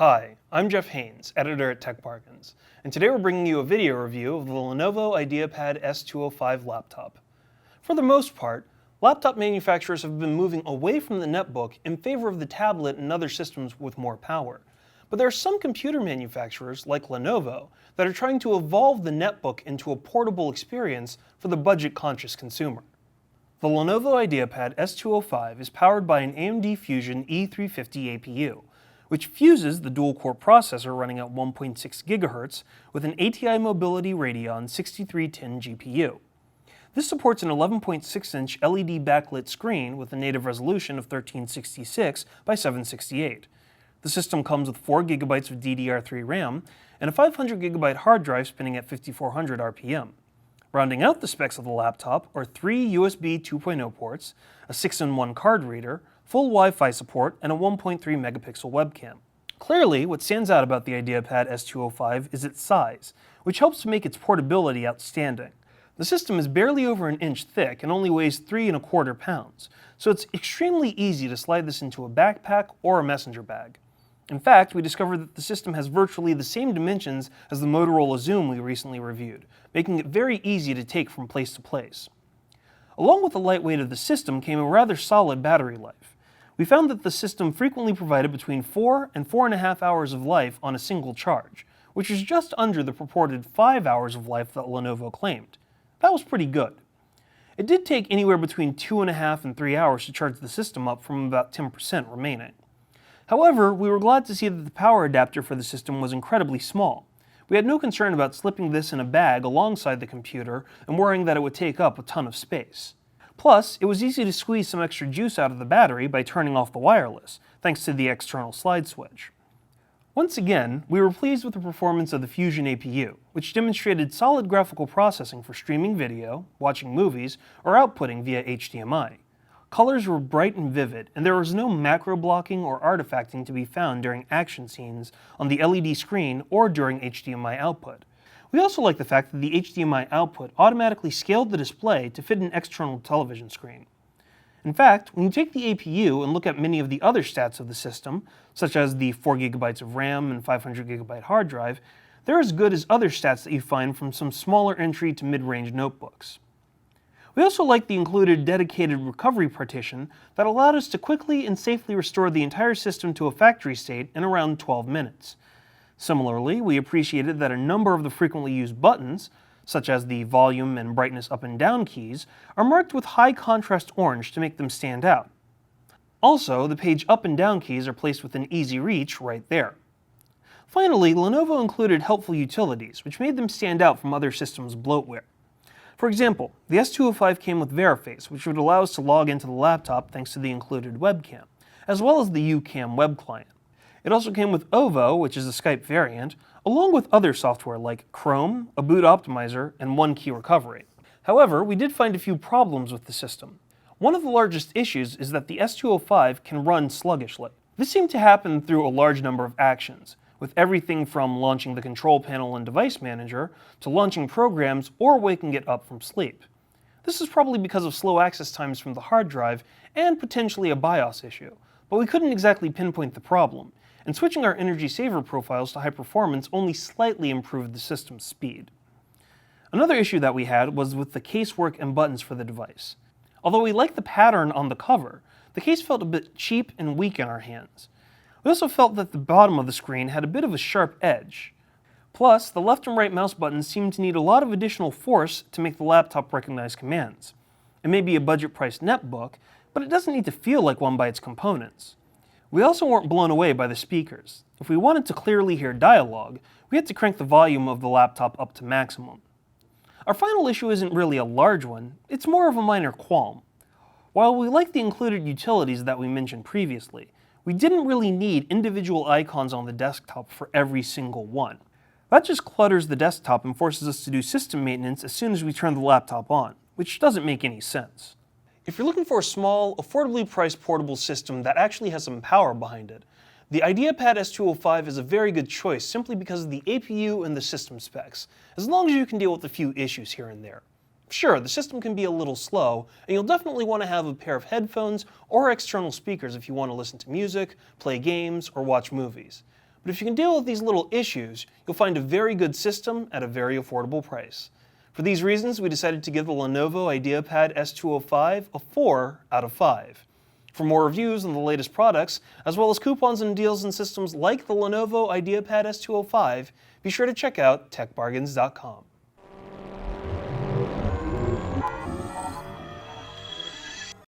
Hi, I'm Jeff Haynes, editor at Tech Bargains, and today we're bringing you a video review of the Lenovo IdeaPad S205 laptop. For the most part, laptop manufacturers have been moving away from the netbook in favor of the tablet and other systems with more power. But there are some computer manufacturers, like Lenovo, that are trying to evolve the netbook into a portable experience for the budget-conscious consumer. The Lenovo IdeaPad S205 is powered by an AMD Fusion E-350 APU, which fuses the dual-core processor running at 1.6 GHz with an ATI Mobility Radeon 6310 GPU. This supports an 11.6-inch LED backlit screen with a native resolution of 1366 by 768. The system comes with 4 GB of DDR3 RAM and a 500 GB hard drive spinning at 5400 RPM. Rounding out the specs of the laptop are 3 USB 2.0 ports, a 6-in-1 card reader, full Wi-Fi support, and a 1.3 megapixel webcam. Clearly, what stands out about the IdeaPad S205 is its size, which helps to make its portability outstanding. The system is barely over an inch thick and only weighs 3¼ pounds, so it's extremely easy to slide this into a backpack or a messenger bag. In fact, we discovered that the system has virtually the same dimensions as the Motorola Xoom we recently reviewed, making it very easy to take from place to place. Along with the lightweight of the system came a rather solid battery life. We found that the system frequently provided between 4 and 4.5 hours of life on a single charge, which is just under the purported 5 hours of life that Lenovo claimed. That was pretty good. It did take anywhere between 2.5 and 3 hours to charge the system up from about 10% remaining. However, we were glad to see that the power adapter for the system was incredibly small. We had no concern about slipping this in a bag alongside the computer and worrying that it would take up a ton of space. Plus, it was easy to squeeze some extra juice out of the battery by turning off the wireless, thanks to the external slide switch. Once again, we were pleased with the performance of the Fusion APU, which demonstrated solid graphical processing for streaming video, watching movies, or outputting via HDMI. Colors were bright and vivid, and there was no macro blocking or artifacting to be found during action scenes on the LED screen or during HDMI output. We also like the fact that the HDMI output automatically scaled the display to fit an external television screen. In fact, when you take the APU and look at many of the other stats of the system, such as the 4 GB of RAM and 500 GB hard drive, they're as good as other stats that you find from some smaller entry to mid-range notebooks. We also like the included dedicated recovery partition that allowed us to quickly and safely restore the entire system to a factory state in around 12 minutes. Similarly, we appreciated that a number of the frequently used buttons, such as the volume and brightness up and down keys, are marked with high contrast orange to make them stand out. Also, the page up and down keys are placed within easy reach right there. Finally, Lenovo included helpful utilities, which made them stand out from other systems' bloatware. For example, the S205 came with Veriface, which would allow us to log into the laptop thanks to the included webcam, as well as the UCam web client. It also came with OVO, which is a Skype variant, along with other software like Chrome, a boot optimizer, and one-key recovery. However, we did find a few problems with the system. One of the largest issues is that the S205 can run sluggishly. This seemed to happen through a large number of actions, with everything from launching the control panel and device manager to launching programs or waking it up from sleep. This is probably because of slow access times from the hard drive and potentially a BIOS issue, but we couldn't exactly pinpoint the problem, and switching our energy saver profiles to high performance only slightly improved the system's speed. Another issue that we had was with the casework and buttons for the device. Although we liked the pattern on the cover, the case felt a bit cheap and weak in our hands. We also felt that the bottom of the screen had a bit of a sharp edge. Plus, the left and right mouse buttons seemed to need a lot of additional force to make the laptop recognize commands. It may be a budget-priced netbook, but it doesn't need to feel like one by its components. We also weren't blown away by the speakers. If we wanted to clearly hear dialogue, we had to crank the volume of the laptop up to maximum. Our final issue isn't really a large one, it's more of a minor qualm. While we like the included utilities that we mentioned previously, we didn't really need individual icons on the desktop for every single one. That just clutters the desktop and forces us to do system maintenance as soon as we turn the laptop on, which doesn't make any sense. If you're looking for a small, affordably priced portable system that actually has some power behind it, the IdeaPad S205 is a very good choice simply because of the APU and the system specs, as long as you can deal with a few issues here and there. Sure, the system can be a little slow, and you'll definitely want to have a pair of headphones or external speakers if you want to listen to music, play games, or watch movies. but if you can deal with these little issues, you'll find a very good system at a very affordable price. For these reasons, we decided to give the Lenovo IdeaPad S205 a 4 out of 5. For more reviews on the latest products, as well as coupons and deals on systems like the Lenovo IdeaPad S205, be sure to check out techbargains.com.